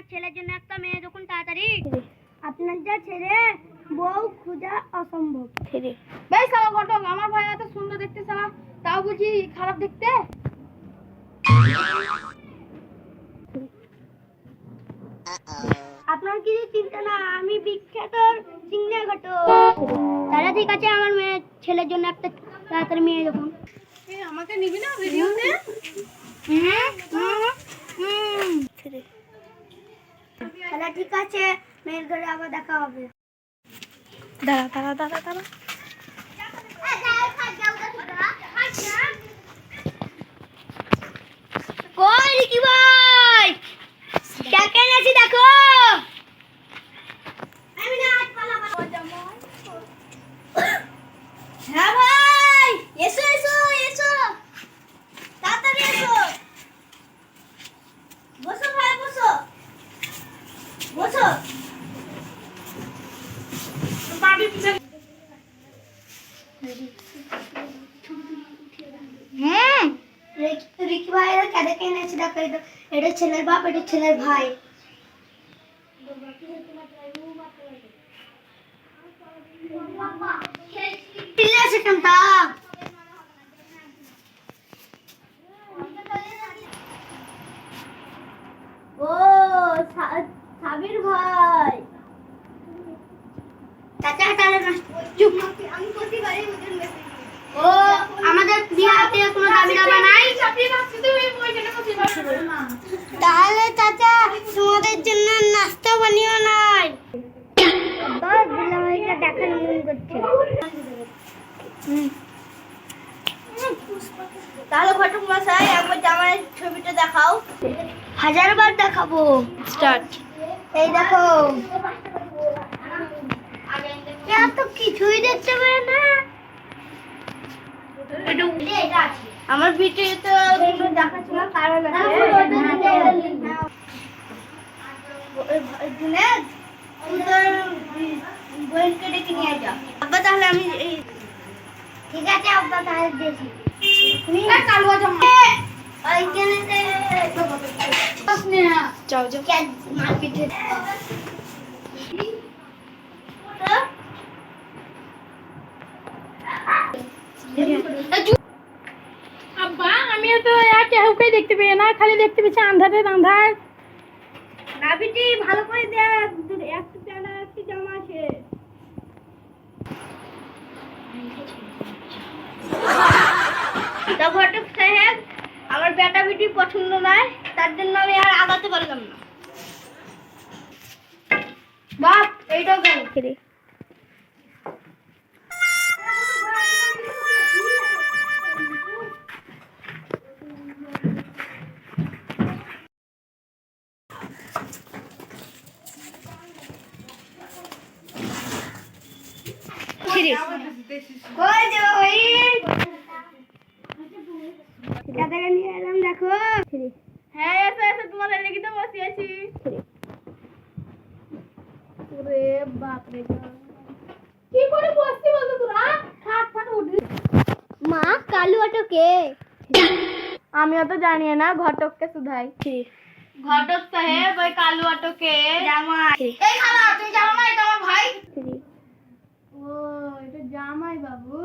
আমার ছেলের জন্য একটা মেয়ে যখন তাড়াতাড়ি আপনার যা ছেলে বউ খোঁজা অসম্ভব। বেশ সালা ঘটক, আমার ভাই এত সুন্দর দেখতে সালা, তাও বুঝি খারাপ দেখতে? আপনার কিছু চিন্তা না, আমি বিখ্যাত সিংহে ঘটক। তাহলে ঠিক আছে, আমার মেয়ে ছেলের জন্য একটা তাড়াতাড়ি মেয়ে যখন। আমাকে নিবি না ভিডিওতে? তাহলে ঠিক আছে, মেয়ের ঘরে আবার দেখা হবে। দাঁড়া। কই রিকি ভাই, দেখেন আছি, দেখো। হ্যাঁ ভাই, এসো তাড়াতাড়ি এসো। বসো ভাই, বসো। রিকি ভাই এরা কেঁদে এনেছি, দেখো। এটা ছেলের বাপ, এটা ছেলের ভাই। ও সাবির ভাই, চাচা চুপ। ও আমাদের বিহাতে কোনো দাবি দাবা নাই। তাহলে চাচা তোমাদের জন্য নাস্তা বানিও নাই। দেখার মন করছে। তাহলে ঘটক মশাই, একবার জামাইয়ের ছবিটা দেখাও। 1000 বার দেখাবো। স্টার্ট। এই দেখো, তো কিছুই দেখতে পারে না। আমার ভিডিও তো দেখাচ্ছিল, কারণ বোনকে ডেকে নিয়ে যা। আব্বা তাহলে আমি ঠিক আছে, আব্বা তাহলে দেখি। যাও মার্কেটে আব্বা, আমিও তো কেউকে দেখতে পেয়ে না, খালি দেখতে পেয়েছি আন্ধারের আন্ধার। না বিটি, ভালো করে দেখ, একটু প্যান্ট একটু জামা আছে। তা ঘটক সাহেব, আমার বেটা বিটি পছন্দ নয়, তার জন্য আমি আর আগাতে পারলাম না। বাপ, এইটাও গেল। দেখো। হ্যাঁ, এসো তোমাদের লেগে তো বসে আছি। ওরে বাপ রে, কি করে বসছি বলতো তোরা? ফাট উঠবি। মা, কালু অটো কে? আমিও তো জানি না, ঘটককে শুধাই। ঘটক সাহেব, ওই কালু অটোকে জামাই। এই খালা, তুই জামাই, এটা আমার ভাই। ও, এটা জামাই বাবু।